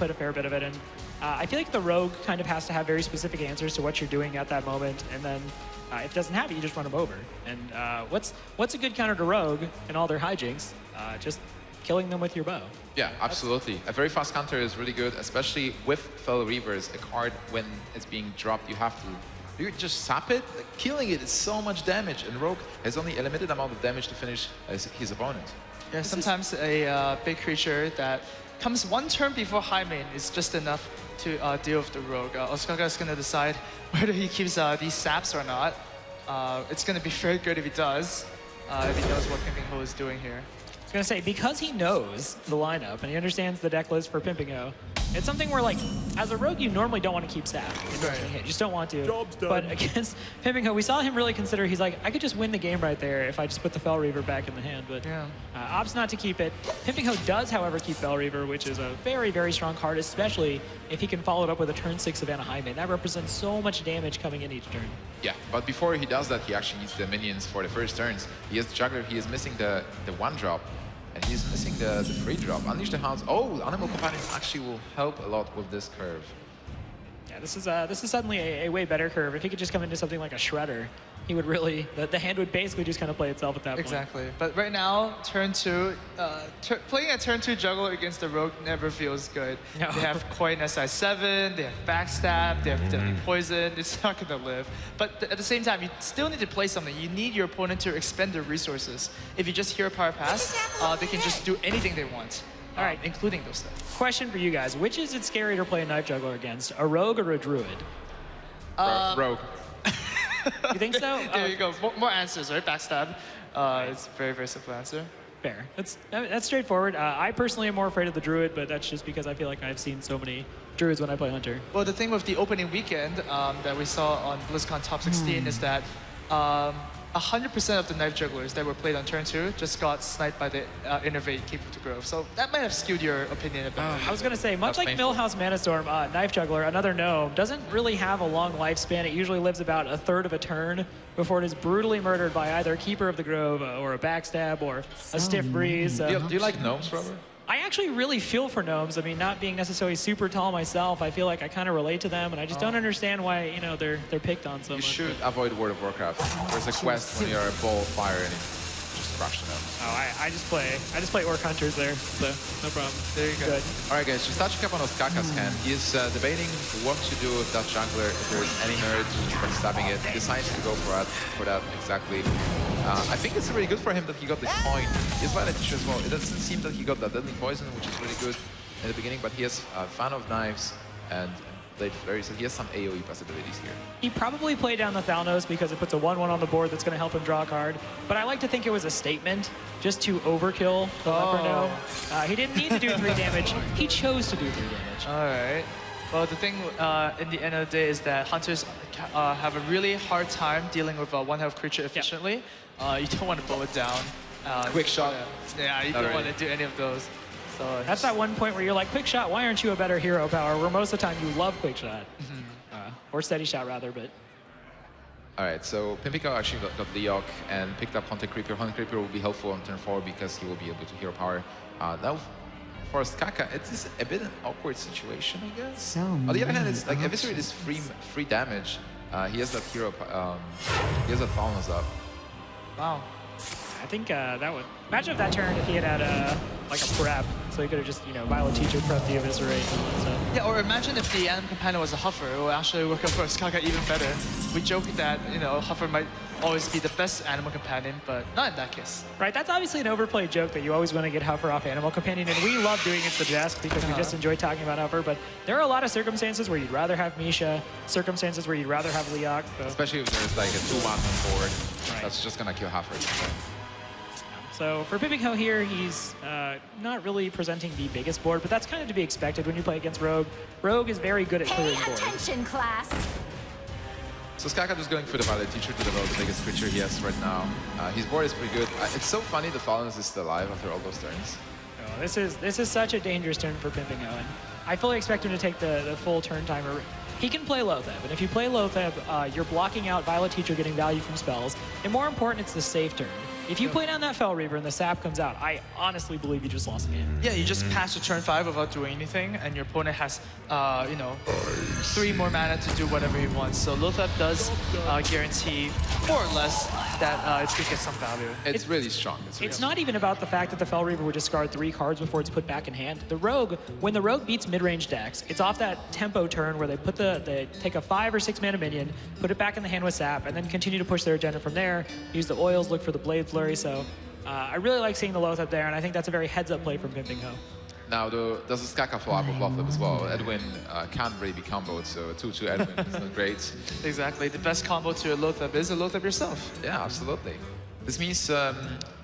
output a fair bit of it. And I feel like the rogue kind of has to have very specific answers to what you're doing at that moment. And then if it doesn't have it, you just run them over. And what's a good counter to rogue in all their hijinks? Just killing them with your bow. Yeah, absolutely. A very fast counter is really good, especially with Fel Reavers. A card, when it's being dropped, you just sap it. Like, killing it is so much damage, and Rogue has only a limited amount of damage to finish his opponent. Yeah, sometimes a big creature that comes one turn before high main is just enough to deal with the Rogue. Ostkaka is going to decide whether he keeps these saps or not. It's going to be very good if he does, if he knows what pinpingho is doing here. I was going to say, because he knows the lineup and he understands the deck list for pinpingho, it's something where, like, as a rogue, you normally don't want to keep sap. You just don't want to. Job's done. But against pinpingho, we saw him really consider, he's like, I could just win the game right there if I just put the Fel Reaver back in the hand. But opts not to keep it. Pinpingho does, however, keep Fel Reaver, which is a very, very strong card, especially if he can follow it up with a turn 6 Savannah High Main. That represents so much damage coming in each turn. Yeah, but before he does that, he actually needs the minions for the first turns. He has the juggler, he is missing the 1-drop. And he's missing the free drop. Unleash the Hounds. Oh, Animal Companions actually will help a lot with this curve. Yeah, this is suddenly a way better curve. If he could just come into something like a Shredder, he would really, the hand would basically just kind of play itself at that point. Exactly. But right now, turn 2, playing a turn 2 juggler against the Rogue never feels good. No. They have Coin SI7, they have Backstab, they have Deadly Poison. It's not going to live. But at the same time, you still need to play something. You need your opponent to expend their resources. If you just Hero Power Pass, they can just do anything they want. All right, including those stuff. Question for you guys. Which is it scarier to play a Knife Juggler against, a Rogue or a Druid? Rogue. You think so? There you go. More answers, right? Backstab. It's a very, very simple answer. Fair. That's straightforward. I personally am more afraid of the Druid, but that's just because I feel like I've seen so many Druids when I play Hunter. Well, the thing with the opening weekend that we saw on BlizzCon Top 16 is that 100% of the Knife Jugglers that were played on turn 2 just got sniped by the Innervate Keeper to Grove. So that might have skewed your opinion a bit. I was going to say, much That's like painful. Millhouse Manastorm, Knife Juggler, another gnome, doesn't really have a long lifespan. It usually lives about a third of a turn before it is brutally murdered by either Keeper of the Grove or a Backstab or a Stiff Breeze. Do you like gnomes, Robert? I actually really feel for gnomes. I mean, not being necessarily super tall myself, I feel like I kind of relate to them, and I just don't understand why, you know, they're picked on so much. You should avoid World of Warcraft. There's a quest when you're a ball of fire and just crush them. Oh, I just play Orc Hunters there, so no problem. There you go. Good. All right, guys, just touching up on Ostkaka's hand. He's debating what to do with that jungler. If there's any merit to just backstabbing it, he decides to go for that exactly. I think it's really good for him that he got this coin. He has Violet Tissue as well. It doesn't seem that he got that Deadly Poison, which is really good in the beginning, but he has a fan of knives and Blade Flurry, so he has some AoE possibilities here. He probably played down the Thalnos because it puts a 1-1 on the board that's going to help him draw a card. But I like to think it was a statement just to overkill the Leper Gnome. He didn't need to do 3 damage. He chose to do 3 damage. All right. Well, the thing in the end of the day is that Hunters have a really hard time dealing with a one-health creature efficiently. You don't want to bow it down. Quick shot. Yeah, you don't want to do any of those. So That's that one point where you're like, Quick Shot, why aren't you a better hero power? Where most of the time you love Quick Shot. Or Steady Shot, rather, but... All right, so pinpingho actually got Leok and picked up Haunted Creeper. Haunted Creeper will be helpful on turn 4 because he will be able to hero power. Now, for Ostkaka, it is a bit an awkward situation, I guess. On the other hand, it's like Eviscerate is free damage. He has that hero, he has that Thalnos up. wow. I think that would... Imagine if that turn, if he had like a prep, so he could have just, you know, Violet Teacher, prep the Eviscerate and all that stuff. Yeah, or imagine if the Animal Companion was a Huffer, it would actually work out for Ostkaka even better. We joke that, you know, Huffer might always be the best Animal Companion, but not in that case. Right, that's obviously an overplayed joke that you always want to get Huffer off Animal Companion, and we love doing it at the desk because we just enjoy talking about Huffer, but there are a lot of circumstances where you'd rather have Misha, circumstances where you'd rather have Leok. So. Especially if there's like a 2-1 on board, Right. that's just gonna kill Huffer. So for pinpingho here, he's not really presenting the biggest board, but that's kind of to be expected when you play against Rogue. Rogue is very good at clearing Pay boards. attention, class. So Ostkaka just going for the Violet Teacher to develop the biggest creature he has right now. His board is pretty good. It's so funny the Thalnos is still alive after all those turns. Oh, this is such a dangerous turn for pinpingho, and I fully expect him to take the full turn timer. He can play Lotheb, and if you play Lotheb, you're blocking out Violet Teacher getting value from spells, and more important, it's the safe turn. If you play down that Fel Reaver and the sap comes out, I honestly believe you just lost the game. Yeah, you just pass to turn 5 without doing anything, and your opponent has, 3 more mana to do whatever he wants. So Lothep does guarantee more or less that it's going to get some value. It's really strong. It's not even about the fact that the Fel Reaver would discard 3 cards before it's put back in hand. The Rogue, when the Rogue beats mid-range decks, it's off that tempo turn where they take a 5 or 6 mana minion, put it back in the hand with sap, and then continue to push their agenda from there, use the oils, look for the Blade Flurry. So I really like seeing the Lothep there, and I think that's a very heads-up play from pinpingho. Now, does Ostkaka follow up with Lothep as well? Edwin can't really be comboed, so 2-2 Edwin is not great. Exactly. The best combo to a Lothep is a Lothep yourself. Yeah, absolutely. This means the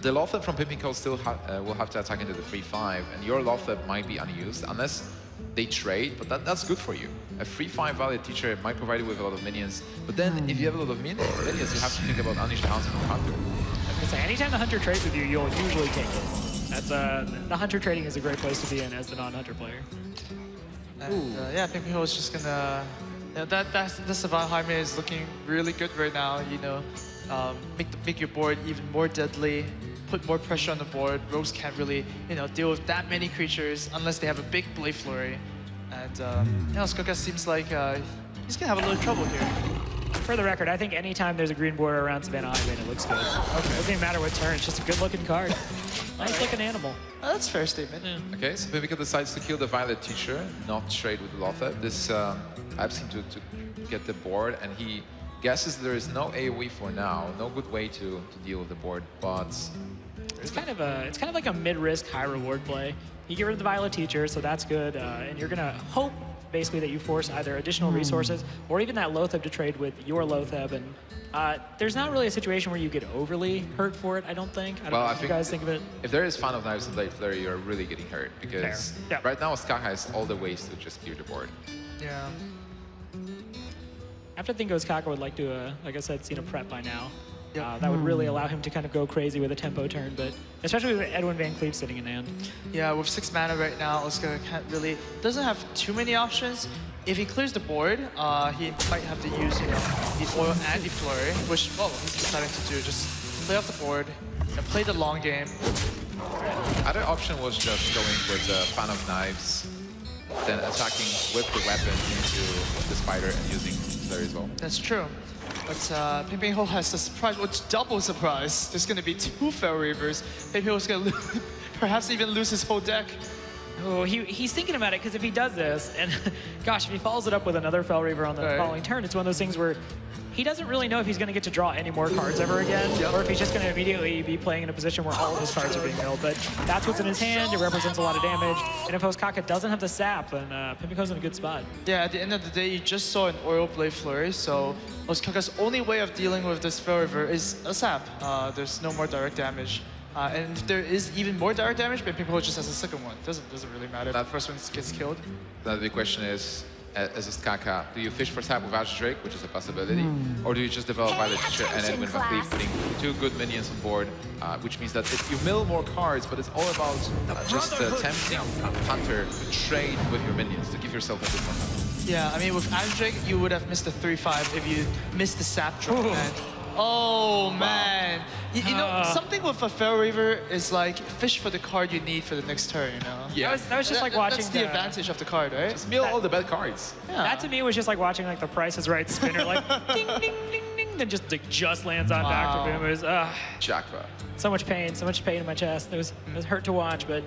Lothep from pinpingho still will have to attack into the 3-5, and your Lothep might be unused unless they trade, but that's good for you. A 3-5 valid teacher might provide you with a lot of minions, but then if you have a lot of minions, you have to think about Unleash the Hounds from Hunter. I was gonna say, anytime the Hunter trades with you, you'll usually take it. That's the Hunter trading is a great place to be in as the non-Hunter player. And, yeah, pinpingho is just gonna. The Savant Jaime is looking really good right now. Make your board even more deadly, put more pressure on the board. Rogues can't really, deal with that many creatures unless they have a big Blade Flurry. And Ostkaka seems like he's gonna have a little trouble here. For the record, I think anytime there's a green border around Savannah Highway, it looks good. Okay. It doesn't even matter what turn, it's just a good-looking card. Nice looking animal. Oh, that's a fair statement. Yeah. Okay, so pinpingho decides to kill the Violet Teacher, not trade with the Lothep. This helps him to get the board, and he guesses there is no AoE for now, no good way to deal with the board, but it's kind of like a mid-risk, high-reward play. You get rid of the Violet Teacher, so that's good, and you're gonna hope basically that you force either additional resources or even that Lothep to trade with your Lothep, and there's not really a situation where you get overly hurt for it, I don't think. I don't know if you guys think of it. If there is Fan of Knives and Blade Flurry, you're really getting hurt, because right now Ostkaka has all the ways to just clear the board. Yeah. I have to think Ostkaka would like to, like I said, seen a prep by now. Yep. That would really allow him to kind of go crazy with a tempo turn, but especially with Edwin Van Cleef sitting in hand. Yeah, with 6 mana right now, Ostkaka doesn't have too many options. If he clears the board, he might have to use the oil and the flurry, which he's deciding to do. Just play off the board and play the long game. Other option was just going with Fan of Knives, then attacking with the weapon into the spider and using flurry as well. That's true. But pinpingho has a surprise, well, double surprise. There's going to be 2 Fel Reavers. pinpingho's going to perhaps even lose his whole deck. Oh, he's thinking about it, because if he does this, and gosh, if he follows it up with another Fel Reaver on the following turn, it's one of those things where he doesn't really know if he's going to get to draw any more cards ever again, or if he's just going to immediately be playing in a position where all of his cards are being milled. But that's what's in his hand. It represents a lot of damage. And if Ostkaka doesn't have the sap, then pinpingho's in a good spot. Yeah, at the end of the day, you just saw an Oil Blade Flurry, so Ostkaka's only way of dealing with this Fel Reaver is a sap. There's no more direct damage. And if there is even more direct damage, pinpingho just has a second one. Doesn't really matter if the first one gets killed. The big question is, as Ostkaka, do you fish for sap with Azure Drake, which is a possibility, or do you just develop Violet Teacher and Edwin Van Cleef, putting 2 good minions on board, which means that if you mill more cards, but it's all about just tempting Hunter to trade with your minions to give yourself a good one. Yeah, I mean, with Azure Drake, you would have missed the 3-5 if you missed the sap drop, man. Oh, man. You know, something with a Fel Reaver is like fish for the card you need for the next turn, you know? Yeah. That was just like watching That's the advantage of the card, right? Just mill all the bad cards. Yeah. That to me was just like watching like the Price is Right spinner, like ding, ding, ding, ding, then just lands on Dr. Boom. It was Jackpot. so much pain in my chest. It was hurt to watch, but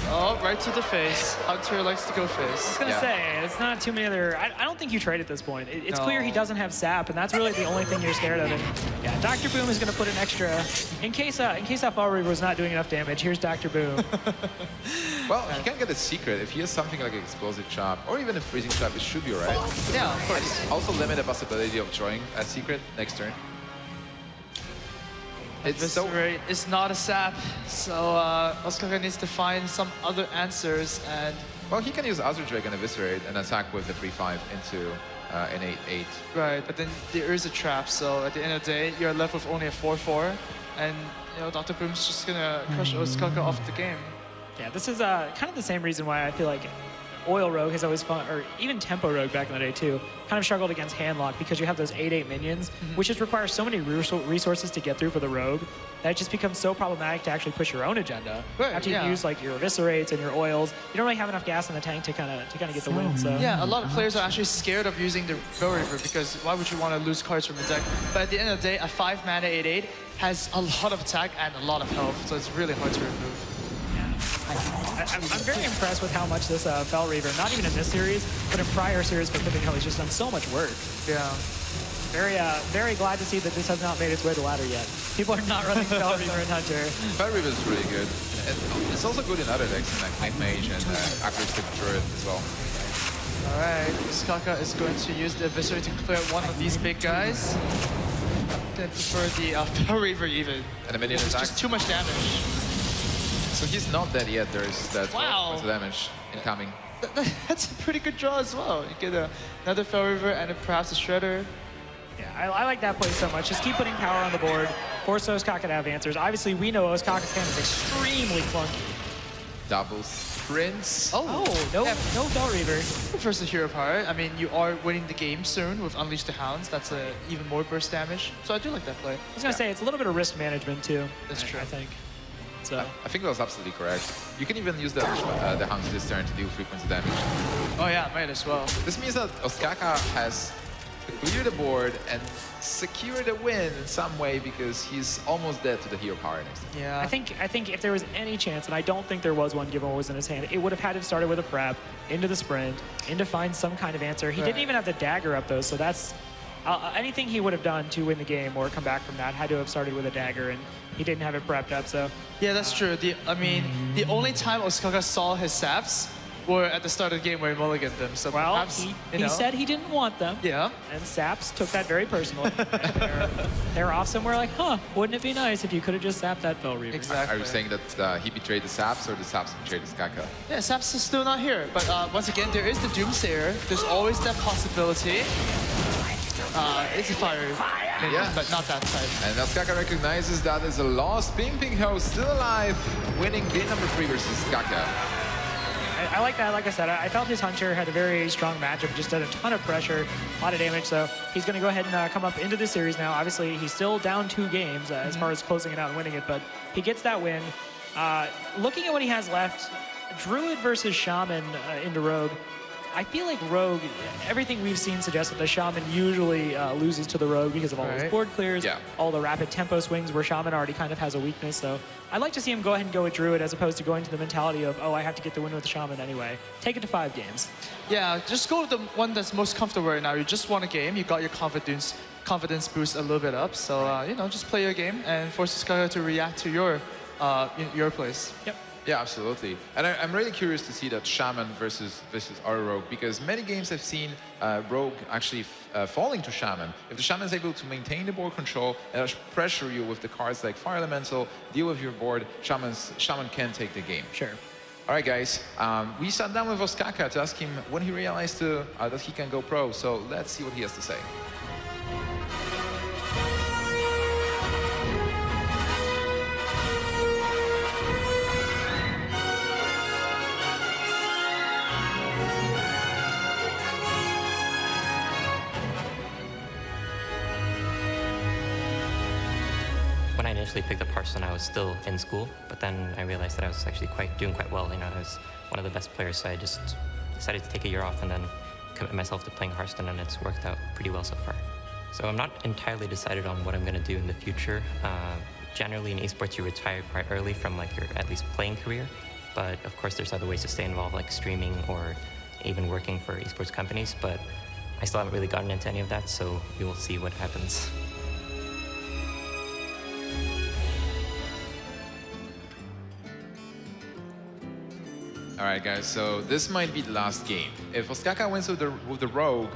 oh, right to the face. Hunter likes to go face. I was gonna say, it's not too many other. I don't think you trade at this point. It's clear he doesn't have sap, and that's really the only thing you're scared of. And yeah, Dr. Boom is gonna put an extra in case that Fel Reaver was not doing enough damage. Here's Dr. Boom. Well, he can get a secret. If he has something like an explosive trap or even a freezing trap, it should be alright. Yeah, of course. Also limit the possibility of drawing a secret next turn. It's not a sap, so Ostkaka needs to find some other answers. And well, he can use Azure Drake and Eviscerate and attack with the 3-5 into an 8-8. Right, but then there is a trap, so at the end of the day, you're left with only a 4-4, and Dr. Boom's just gonna crush Ostkaka off the game. Yeah, this is kind of the same reason why I feel like Oil Rogue has always fun, or even Tempo Rogue back in the day too, kind of struggled against Handlock because you have those 8/8 minions, which just requires so many resources to get through for the Rogue that it just becomes so problematic to actually push your own agenda. Right, After you yeah. use like your eviscerates and your oils, you don't really have enough gas in the tank to kind of get the win. So Yeah, a lot of players are actually scared of using the Bell Reaver because why would you want to lose cards from the deck? But at the end of the day, a 5 mana 8/8 has a lot of attack and a lot of health, so it's really hard to remove. I'm very impressed with how much this Fel Reaver, not even in this series, but in prior series for pinpingho, he's just done so much work. Yeah. Very glad to see that this has not made its way to ladder yet. People are not running Fel Reaver and Hunter. Fire Reaver is really good. And it's also good in other decks like Night Mage and Acoustic Druid as well. All right, Ostkaka is going to use the Eviscerate to clear one of these big guys. I prefer the Bell Reaver even. And a minion It's attack. just too much damage. So he's not dead yet. There is that Wow. points of damage incoming. That's a pretty good draw as well. You get another Bell Reaver and perhaps a Shredder. Yeah, I like that play so much. Just keep putting power on the board, force Ostkaka to have answers. Obviously, we know Ostkaka's hand is extremely clunky. Double sprints. Oh, no Fel Reaver. First the hero power. I mean, you are winning the game soon with Unleash the Hounds. That's even more burst damage. So I do like that play. I was gonna say it's a little bit of risk management too. That's true. I think. So I think that was absolutely correct. You can even use the Hounds this turn to deal frequency damage. Oh yeah, might as well. This means that Ostkaka has cleared the board and secured a win in some way because he's almost dead to the hero power next time. Yeah. I think if there was any chance, and I don't think there was one given what was in his hand, it would have had to started with a prep, into the sprint, into find some kind of answer. He didn't even have the dagger up though, so that's anything he would have done to win the game or come back from that had to have started with a dagger, and he didn't have it prepped up. So Yeah, that's true. I mean, the only time Ostkaka saw his saps were at the start of the game where he mulliganed them. So well, perhaps, he said he didn't want them. Yeah. And Saps took that very personally. they're off somewhere like, huh, wouldn't it be nice if you could have just sapped that Fel Reaver? Exactly. Are you saying that he betrayed the Saps or the Saps betrayed Ostkaka? Yeah, Saps is still not here. But once again, there is the Doomsayer. There's always that possibility. It's a fire, Yeah. but not that type. And Ostkaka recognizes that as a loss. pinpingho still alive, winning game number 3 versus Ostkaka. I like that. Like I said, I felt his Hunter had a very strong matchup, just did a ton of pressure, a lot of damage. So he's going to go ahead and come up into the series now. Obviously, he's still down 2 games as far as closing it out and winning it, but he gets that win. Looking at what he has left, Druid versus Shaman into Rogue. I feel like Rogue, everything we've seen suggests that the Shaman usually loses to the Rogue because of all his board clears, all the rapid tempo swings where Shaman already kind of has a weakness. So I'd like to see him go ahead and go with Druid as opposed to going to the mentality of, oh, I have to get the win with the Shaman anyway. Take it to 5 games. Yeah, just go with the one that's most comfortable right now. You just won a game. You got your confidence boost a little bit up. So, you know, just play your game and force Ostkaka to react to your plays. Yep. Yeah, absolutely. And I'm really curious to see that Shaman versus our Rogue, because many games I've seen Rogue actually falling to Shaman. If the Shaman is able to maintain the board control and pressure you with the cards like Fire Elemental, deal with your board, Shaman can take the game. Sure. All right, guys. We sat down with Ostkaka to ask him when he realized that he can go pro. So let's see what he has to say. When I initially picked up Hearthstone, I was still in school, but then I realized that I was actually doing quite well. You know, I was one of the best players, so I just decided to take a year off and then commit myself to playing Hearthstone, and it's worked out pretty well so far. So I'm not entirely decided on what I'm going to do in the future. Generally, in esports, you retire quite early from like your at least playing career, but of course, there's other ways to stay involved, like streaming or even working for esports companies. But I still haven't really gotten into any of that, so we will see what happens. All right, guys, so this might be the last game. If Ostkaka wins with the Rogue,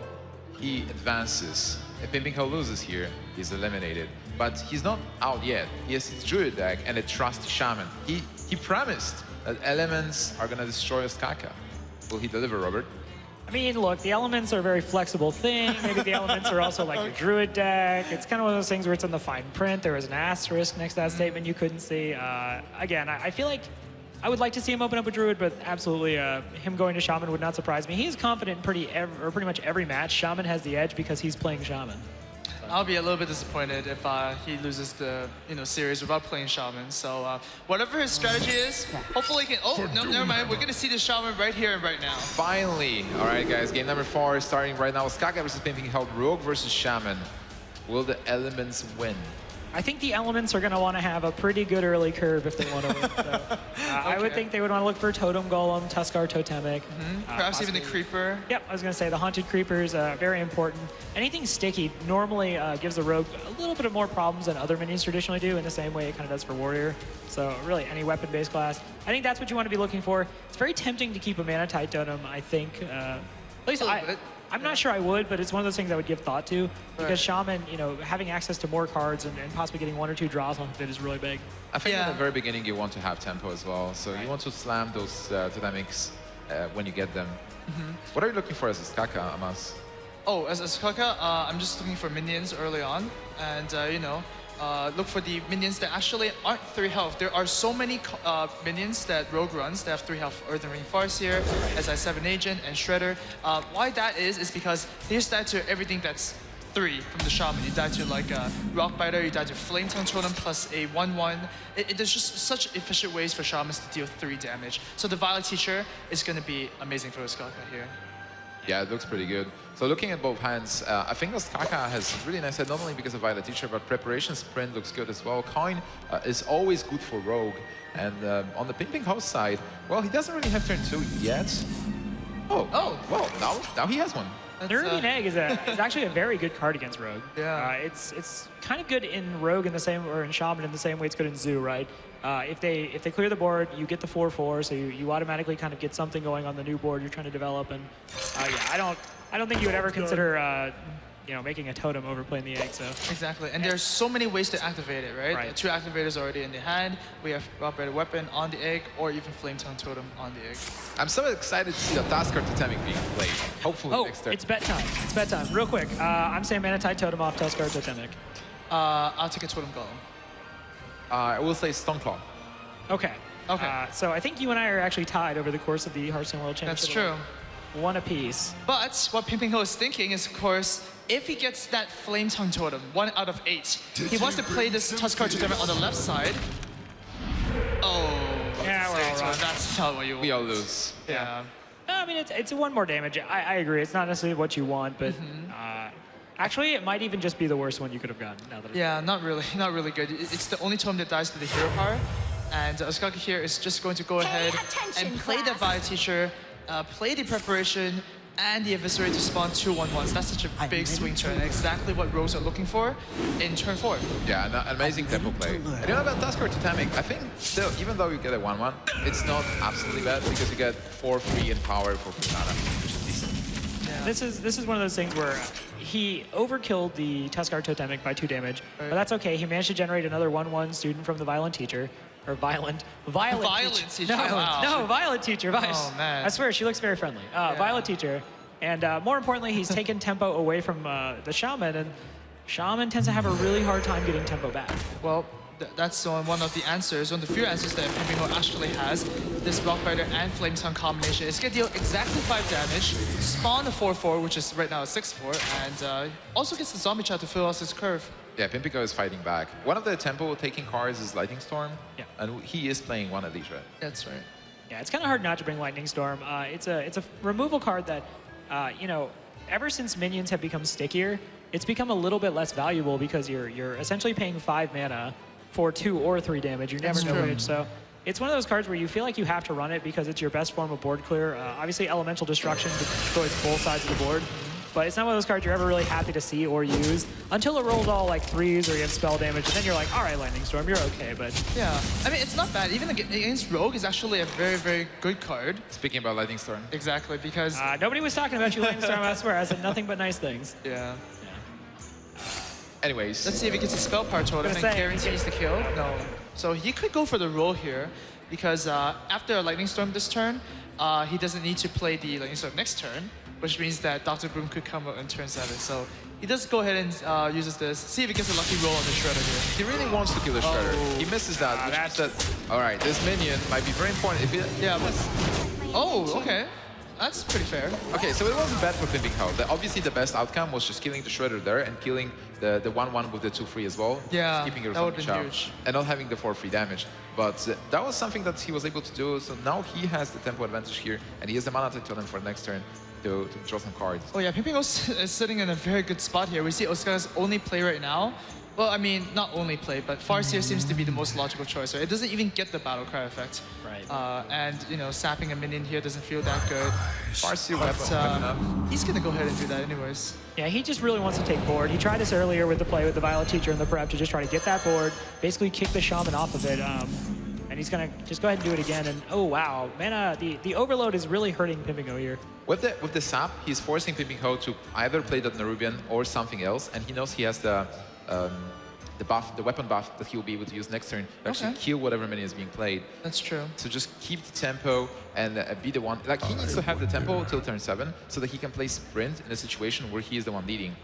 he advances. If pinpingho loses here, he's eliminated. But he's not out yet. He has his Druid deck and a trusty Shaman. He promised that elements are gonna destroy Ostkaka. Will he deliver, Robert? I mean, look, the elements are a very flexible thing. Maybe the elements are also like your Druid deck. It's kind of one of those things where it's in the fine print. There was an asterisk next to that statement you couldn't see. Again, I feel like I would like to see him open up with Druid, but absolutely, him going to Shaman would not surprise me. He's confident in pretty much every match. Shaman has the edge because he's playing Shaman. I'll be a little bit disappointed if he loses the series without playing Shaman. So whatever his strategy is, hopefully he can. Oh no, never mind. We're gonna see the Shaman right here and right now. Finally, all right, guys. Game number 4 starting right now. Ostkaka versus pinpingho, Rogue versus Shaman. Will the elements win? I think the elements are going to want to have a pretty good early curve if they want to win. So, I would think they would want to look for Totem Golem, Tuskar Totemic. Perhaps even the Creeper. Yep, I was going to say the Haunted Creeper is very important. Anything sticky normally gives the Rogue a little bit of more problems than other minions traditionally do, in the same way it kind of does for Warrior. So really, any weapon-based class. I think that's what you want to be looking for. It's very tempting to keep a Mana-Tide Totem, I think. At least I'm not sure I would, but it's one of those things I would give thought to, because Shaman, having access to more cards and possibly getting 1 or 2 draws off of it is really big. I think in the very beginning you want to have tempo as well, so you want to slam those totemics when you get them. What are you looking for as Ostkaka, Amas? Oh, as Ostkaka, I'm just looking for minions early on, and look for the minions that actually aren't 3 health. There are so many minions that Rogue runs that have 3 health. Earthen Ring Farseer, SI7 Agent, and Shredder. Why that is because they just die to everything that's 3 from the Shaman. You die to like a Rockbiter, you die to Flame Tongue Totem plus a 1/1. There's just such efficient ways for Shamans to deal 3 damage. So the Violet Teacher is going to be amazing for Ostkaka here. Yeah, it looks pretty good. So looking at both hands, I think Ostkaka has really nice head, not only because of Violet Teacher, but Preparation Sprint looks good as well. Coin is always good for Rogue. And on the pinpingho side, well, he doesn't really have turn 2 yet. Oh, well, now he has one. Nerubian Egg is actually a very good card against Rogue. Yeah. It's kind of good in Rogue in the same, or in Shaman in the same way it's good in Zoo, right? If they clear the board, you get the 4/4, so you automatically kind of get something going on the new board you're trying to develop. And yeah, I don't think you would ever consider making a totem over playing the egg. So exactly, and there's so many ways to activate it, right? Right. 2 activators already in the hand. We have Rockbiter Weapon on the egg, or even Flame Tongue Totem on the egg. I'm so excited to see the Tuskar Totemic being played. Hopefully next turn. It's bedtime. It's bedtime. Real quick, I'm saying Mana-Tide Totem off Tuskar Totemic. I'll take a Totem Golem. I will say Stoneclaw. Okay. Okay. So I think you and I are actually tied over the course of the Hearthstone World Championship. That's true. 1 apiece. But what pinpingho is thinking is, of course, if he gets that Flame Tongue Totem, 1 out of 8, he wants to play this Tuskar Totem on the left side. Oh, Yeah, we're all wrong. That's not what you want. We all lose. Yeah. No, I mean, it's 1 more damage. I agree. It's not necessarily what you want, but actually, it might even just be the worst one you could have gotten. Now that Yeah, not really good. It's the only totem that dies to the hero power. And Ostkaka here is just going to go ahead and play the Violet Teacher, play the Preparation, and the Eviscerate to spawn 2 1/1s. That's such a big swing turn, exactly what Rogues are looking for in turn 4. Yeah, an amazing tempo play. And you know about Tuskar Totemic, I think still, even though you get a 1/1, it's not absolutely bad because you get 4-3 in power for Funana, which is decent. Yeah. This is one of those things where he overkilled the Tuskar Totemic by 2 damage, but that's okay. He managed to generate another 1/1 student from the Violent Teacher. Or Violet Teacher. No, wow. no, Violet Teacher. Oh, man. I swear, she looks very friendly. Violet Teacher. And more importantly, he's taken tempo away from the Shaman, and Shaman tends to have a really hard time getting tempo back. Well, that's one of the answers, one of the few answers that pinpingho actually has. This Rockbiter and Flame Tongue combination is going to deal exactly 5 damage, spawn a 4/4, which is right now a 6/4, and also gets the Zombie Chat to fill out his curve. Yeah, pinpingho is fighting back. One of the tempo-taking cards is Lightning Storm, Yeah. and he is playing one of these, right? That's right. Yeah, it's kind of hard not to bring Lightning Storm. It's a removal card that, ever since minions have become stickier, it's become a little bit less valuable because you're essentially paying 5 mana for 2 or 3 damage. You never That's know true. which. So it's one of those cards where you feel like you have to run it because it's your best form of board clear. Obviously, Elemental Destruction destroys both sides of the board. But it's not one of those cards you're ever really happy to see or use until it rolls all like 3s or you have spell damage, and then you're like, all right, Lightning Storm, you're okay. But Yeah, I mean, it's not bad. Even against Rogue is actually a very, very good card. Speaking about Lightning Storm. Exactly, because... nobody was talking about you, Lightning Storm, I swear. I said nothing but nice things. yeah. Anyways. Let's see if he gets a Spell Power Totem and guarantees the kill. No. So he could go for the roll here, because after a Lightning Storm this turn, he doesn't need to play the Lightning Storm next turn, which means that Dr. Boom could come out in turn 7. So he does go ahead and uses this. See if he gets a lucky roll on the Shredder here. He really wants to kill the Shredder. Oh. He misses that, which means that, all right, this minion might be very important. If he, Yeah, but... Oh, okay. That's pretty fair. Okay, so it wasn't bad for pinpingho. Obviously, the best outcome was just killing the Shredder there and killing the 1-1 with the 2-3 as well. Yeah, keeping it that on would've the been chow. huge. And not having the 4-3 damage. But that was something that he was able to do. So now he has the tempo advantage here, and he has the mana to turn for the next turn to draw some cards. Oh yeah, pinpingho is sitting in a very good spot here. We see Ostkaka's only play right now. Well, I mean, not only play, but Farseer seems to be the most logical choice. So it doesn't even get the battle cry effect. Right. And, you know, sapping a minion here doesn't feel that good. Farseer But weapon up. he's going to go ahead and do that anyways. Yeah, he just really wants to take board. He tried this earlier with the play with the Violet Teacher and the prep to just try to get that board, basically kick the Shaman off of it. And he's going to just go ahead and do it again. And oh, wow. Mana, the overload is really hurting pinpingho here. With the sap, he's forcing pinpingho to either play that Nerubian or something else, and he knows he has the buff, the weapon buff that he will be able to use next turn to actually kill whatever minion is being played. That's true. So just keep the tempo and be the one. Like, he needs to have the tempo till turn 7 so that he can play sprint in a situation where he is the one leading.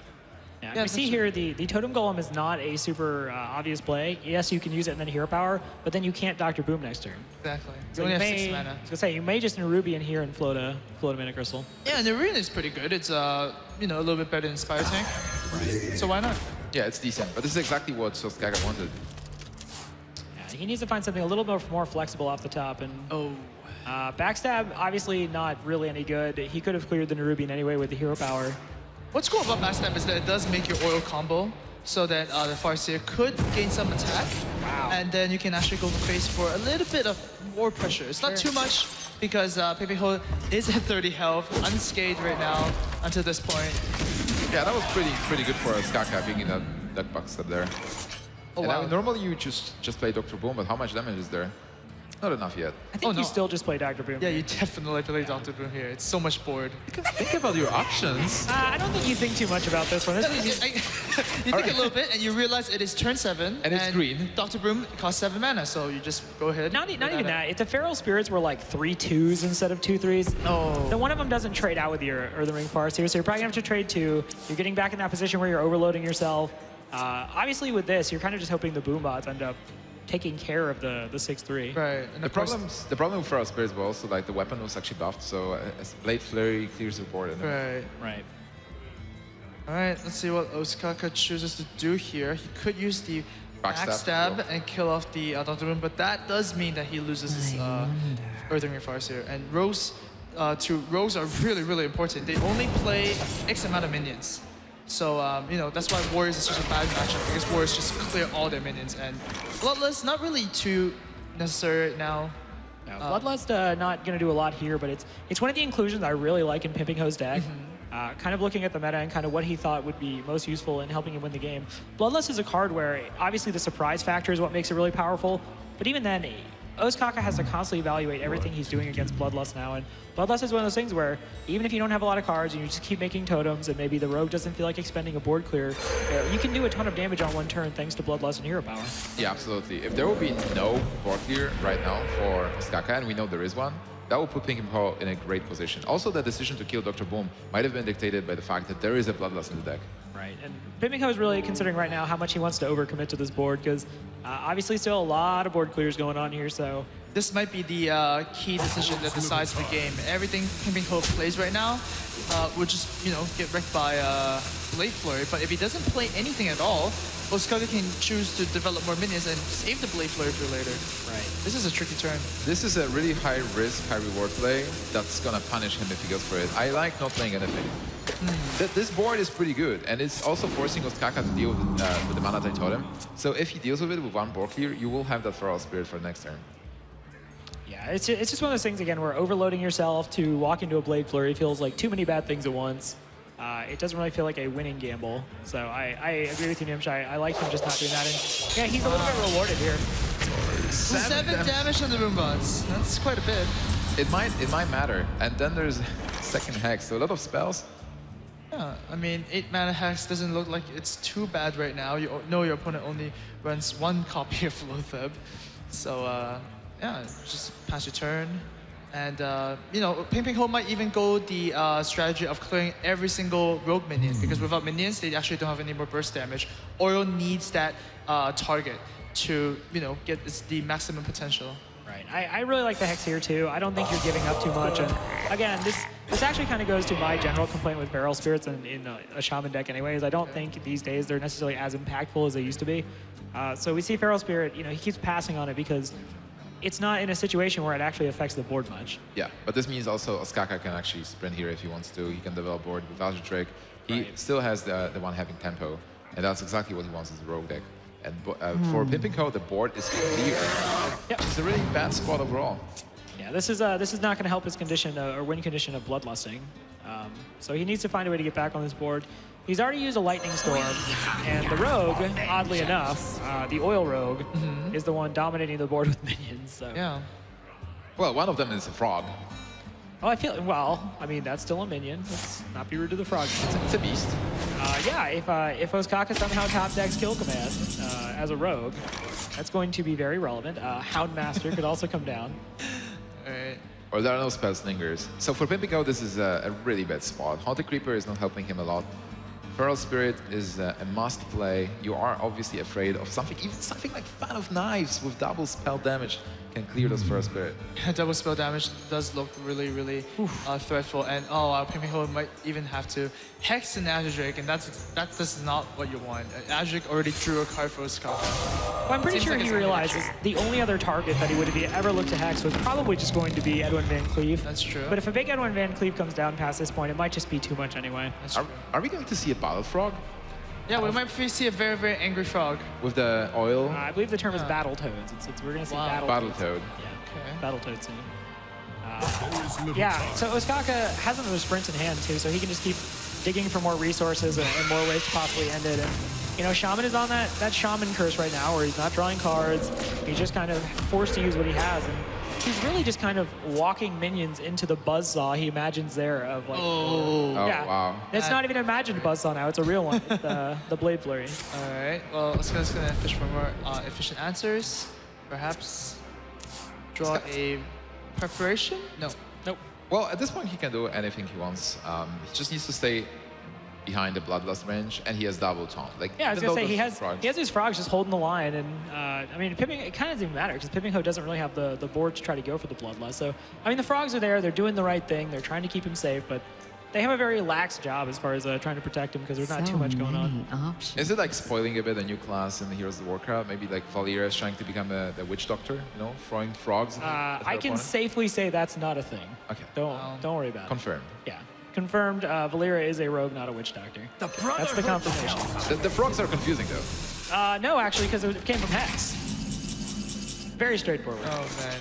Yeah, we see here the Totem Golem is not a super obvious play. Yes, you can use it and then Hero Power, but then you can't Dr. Boom next turn. Exactly. So You only you have 6 may, mana. I was gonna say, you may just Nerubian here and float a Mana Crystal. Yeah, and the arena is pretty good. It's, you know, a little bit better than Spire Tank. Right. So why not? Yeah, it's decent, but this is exactly what Ostkaka wanted. Yeah, he needs to find something a little bit more flexible off the top. And Oh. Backstab, obviously not really any good. He could have cleared the Nerubian anyway with the Hero Power. What's cool about Backstab is that it does make your oil combo so that the Farseer could gain some attack. Wow. And then you can actually go face for a little bit of more pressure. It's not too much because pinpingho is at 30 health, unscathed right now until this point. Yeah, that was pretty good for Ostkaka being in that Backstab there. Oh, And wow. I mean, normally you just play Dr. Boom, but how much damage is there? Not enough yet. I think you no. still just play Dr. Boom. Yeah, you definitely play Dr. Boom here. It's so much board. Think about your options. I don't think you think too much about this one. You think a little bit and you realize it is turn 7. And it's green. Dr. Boom costs 7 mana, so you just go ahead. Not even that. If the Feral Spirits were like 3 2s instead of 2 3s, then one of them doesn't trade out with your Earthen Ring Farseer, so you're probably gonna have to trade 2. You're getting back in that position where you're overloading yourself. Obviously with this, you're kind of just hoping the boom bots end up taking care of the 6-3. Right. And The problem for our spirits was also like the weapon was actually buffed, so Blade Flurry clears the board. And Right. Right. All right, let's see what Ostkaka chooses to do here. He could use the backstab and kill off the Dr. Boom, but that does mean that he loses his Earthen Ring Farseer. And rogues are really, really important. They only play X amount of minions. So, you know, that's why Warriors is such a bad matchup, because Warriors just clear all their minions. And Bloodlust, not really too necessary now. No, Bloodlust not going to do a lot here, but it's one of the inclusions I really like in Pimpingho's deck. Kind of looking at the meta and kind of what he thought would be most useful in helping him win the game. Bloodlust is a card where obviously the surprise factor is what makes it really powerful, but even then, Ostkaka has to constantly evaluate everything he's doing against Bloodlust now, and Bloodlust is one of those things where even if you don't have a lot of cards and you just keep making totems and maybe the rogue doesn't feel like expending a board clear, you can do a ton of damage on one turn thanks to Bloodlust and Hero Power. Yeah, absolutely. If there will be no board clear right now for Ostkaka, and we know there is one, that will put pinpingho in a great position. Also, the decision to kill Dr. Boom might have been dictated by the fact that there is a Bloodlust in the deck. Right, and pinpingho is really considering right now how much he wants to overcommit to this board because obviously still a lot of board clears going on here, so This might be the key decision that decides the game. Everything pinpingho plays right now will just, you know, get wrecked by Blade Flurry. But if he doesn't play anything at all, Ostkaka can choose to develop more minions and save the Blade Flurry for later. right. This is a tricky turn. This is a really high risk, high reward play that's gonna punish him if he goes for it. I like not playing anything. This board is pretty good, and it's also forcing Ostkaka to deal with the Mana Tide Totem. So if he deals with it with one board clear, you will have that Feral Spirit for the next turn. Yeah, it's just one of those things, again, where overloading yourself to walk into a Blade Flurry feels like too many bad things at once. It doesn't really feel like a winning gamble. So I agree with you, Nimsh. I like him just not doing that. And yeah, he's a little bit rewarded here. 7 damage on the Roombots. That's quite a bit. It might matter. And then there's second Hex, so a lot of spells. Yeah, I mean, 8 mana Hex doesn't look like it's too bad right now. You know your opponent only runs 1 copy of Loatheb. So, yeah, just pass your turn. And, you know, pinpingho might even go the strategy of clearing every single rogue minion, because without minions, they actually don't have any more burst damage. Oil needs that target to, you know, get the maximum potential. Right. I really like the Hex here, too. I don't think you're giving up too much. And again, this actually kind of goes to my general complaint with Barrel Spirits in a Shaman deck anyways. I don't think these days they're necessarily as impactful as they used to be. So we see Feral Spirit, you know, he keeps passing on it because it's not in a situation where it actually affects the board much. Yeah, but this means also Ostkaka can actually sprint here if he wants to. He can develop board with Azure Drake. He still has the one having tempo, and that's exactly what he wants as a rogue deck. And for pinpingho, the board is clear. Yep. It's a really bad spot overall. Yeah, this is not going to help his condition or win condition of Bloodlusting. So he needs to find a way to get back on this board. He's already used a Lightning Storm, and the Rogue, oddly enough, the Oil Rogue, is the one dominating the board with minions. So. Yeah. Well, one of them is a frog. Oh, I mean, that's still a minion. Let's not be rude to the frog. It's a beast. Yeah, if Ostkaka somehow top decks Kill Command as a rogue, that's going to be very relevant. Houndmaster could also come down. All right. Or there are no spell slingers. So for pinpingho, this is a really bad spot. Haunted Creeper is not helping him a lot. Feral Spirit is a must play. You are obviously afraid of something, even something like Fan of Knives with double spell damage can clear those Feral Spirit. Double spell damage does look really, really threatful. And pinpingho might even have to Hex an Azure Drake, and that is not what you want. Azure Drake already drew a card for Ostkaka. Well, I'm pretty sure like he it's gonna realizes the only other target that he would have ever looked to Hex was probably just going to be Edwin Van Cleave. That's true. But if a big Edwin Van Cleave comes down past this point, it might just be too much anyway. That's true. Are we going to see a Battle Frog Yeah, we might see a very, very angry frog. with the oil? I believe the term is Battletoads. We're going to see Battletoad. Yeah, Okay. Battletoad soon. Yeah, so Ostkaka has another sprint in hand too, so he can just keep digging for more resources and more ways to possibly end it. And you know, Shaman is on that Shaman curse right now, where he's not drawing cards. He's just kind of forced to use what he has, and he's really just kind of walking minions into the buzzsaw he imagines there of like. Oh, yeah. wow. It's not even an imagined buzzsaw now; it's a real one. It's the Blade Flurry. All right. Well, Ostkaka's gonna fish for more efficient answers. Perhaps draw a preparation. No. Nope. Well, at this point, he can do anything he wants. He just needs to stay behind the Bloodlust range, and he has double taunt. Like, Yeah, I was even gonna say though he those has his frogs just holding the line, and I mean, it kind of doesn't even matter because pinpingho doesn't really have the board to try to go for the Bloodlust. So I mean, the frogs are there; they're doing the right thing. They're trying to keep him safe, but they have a very lax job as far as trying to protect him because there's not too much going on. Is it like spoiling a bit a new class in the Heroes of Warcraft? Maybe like Valeria is trying to become the witch doctor, you know, throwing frogs at her I can opponent? safely say that's not a thing. Okay. Don't worry about it. Confirmed. Yeah, confirmed. Valeria is a rogue, not a witch doctor. That's the confirmation. The frogs are confusing though. No, actually, because it came from Hex. Very straightforward. Oh man.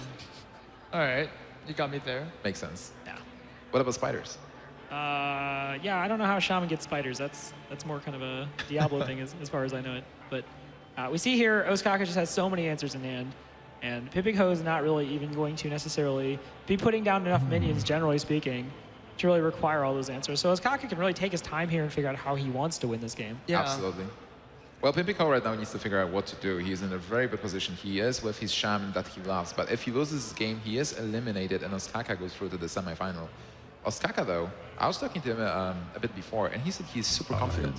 All right. You got me there. Makes sense. Yeah. What about spiders? Yeah, I don't know how Shaman gets spiders. That's more kind of a Diablo thing as far as I know it. But we see here, Ostkaka just has so many answers in hand. And pinpingho is not really even going to necessarily be putting down enough minions, generally speaking, to really require all those answers. So Ostkaka can really take his time here and figure out how he wants to win this game. Yeah. Absolutely. Well, pinpingho right now needs to figure out what to do. He's in a very bad position. He is with his Shaman that he loves. But if he loses this game, he is eliminated, and Ostkaka goes through to the semifinal. Ostkaka, though, I was talking to him a bit before, and he said he's super confident.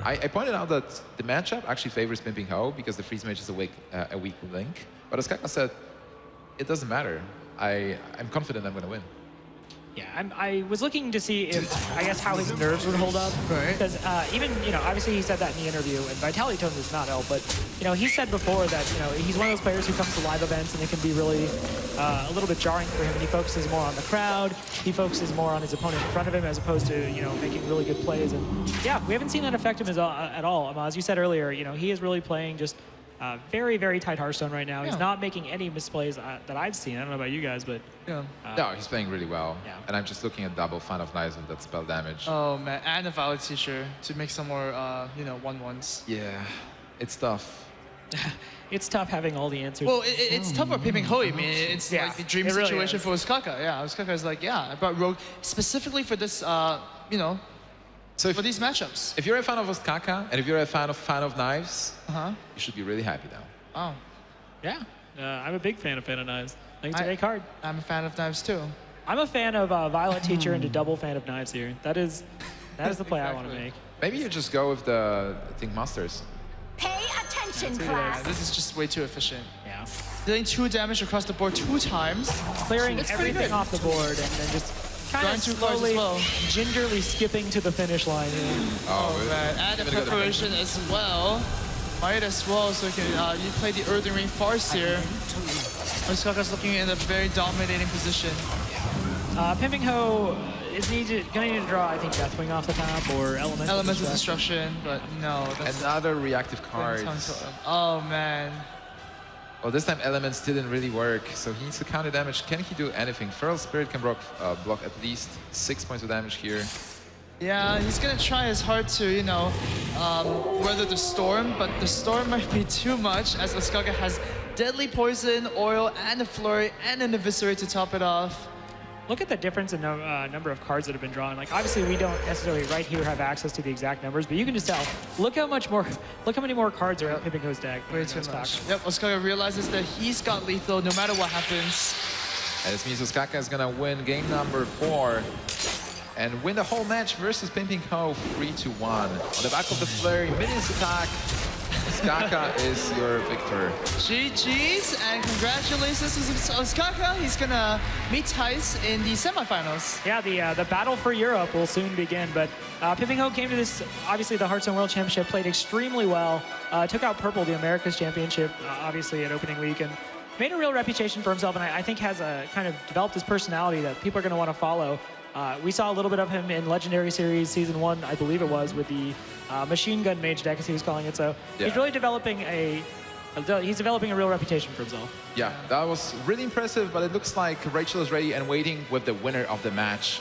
I pointed out that the matchup actually favors pinpingho because the freeze mage is a weak link. But Ostkaka said, it doesn't matter. I'm confident I'm going to win. Yeah, I was looking to see if, I guess, how his nerves would hold up. Right. Because even, you know, obviously he said that in the interview, and Vitality Tone does not help, but, you know, he said before that, you know, he's one of those players who comes to live events and it can be really a little bit jarring for him, and he focuses more on the crowd, he focuses more on his opponent in front of him as opposed to, you know, making really good plays. And yeah, we haven't seen that affect him at all. As you said earlier, you know, he is really playing just very, very tight Hearthstone right now. Yeah. He's not making any misplays that I've seen. I don't know about you guys, but Yeah. No, he's playing really well. Yeah. And I'm just looking at double Fan of Knives with that spell damage. Oh man, and a valid teacher to make some more, you know, 1/1s. Yeah, it's tough. it's tough having all the answers. Well, it's tough for pinpingho. I mean, it's Yeah, like the dream it really situation is. for Ostkaka. Yeah, Ostkaka is like, yeah, I brought Rogue specifically for this, you know, So for these matchups. if you're a fan of Ostkaka, and if you're a fan of Knives, Uh-huh. you should be really happy now. Oh. Yeah, I'm a big fan of Fan of Knives. I think it's a great card. I'm a fan of knives too. I'm a fan of Violet Teacher and a double fan of knives here. That is the play I want to make. Maybe you just go with the Think Masters. Pay attention, Yeah, class. this is just way too efficient. Yeah. Dealing 2 damage across the board 2 times. Clearing It's pretty everything good. off the board and then just kind Drawing of 2 cards as slowly, well. gingerly skipping to the finish line here. Oh, man. And the Even a good preparation as well. Might as well, so you can you play the Earthen Ring Farce here. Ostkaka's looking in a very dominating position. Pinpingho is gonna need to draw, I think, Deathwing off the top or Elemental Destruction, but no. That's Another reactive card. Oh, man. Well, this time Elements didn't really work, so he needs to counter damage. Can he do anything? Feral Spirit can block at least 6 points of damage here. Yeah, he's gonna try his hard to, you know, weather the storm, but the storm might be too much as Ostkaka has Deadly Poison, Oil, and a Flurry, and an Eviscerate to top it off. Look at the difference in number of cards that have been drawn. Like, obviously, we don't necessarily right here have access to the exact numbers, but you can just tell. Look how many more cards are in Pinpingho's deck. Way too much. Yep, Ostkaka realizes that he's got lethal no matter what happens. And this means Ostkaka is gonna win game number 4 and win the whole match versus Pinpingho 3-1. On the back of the flurry, minions attack. Ostkaka is your victor. GG's and congratulations to Ostkaka. He's gonna meet Tice in the semifinals. Yeah, the battle for Europe will soon begin, but Pinpingho came to this, obviously the Hearthstone World Championship, played extremely well, took out Purple, the Americas Championship, obviously at opening week, and made a real reputation for himself, and I think has kind of developed his personality that people are going to want to follow. We saw a little bit of him in Legendary Series Season 1, I believe it was, with the Machine Gun Mage deck, as he was calling it. So Yeah. he's really developing a real reputation for himself. Yeah, that was really impressive, but it looks like Rachel is ready and waiting with the winner of the match.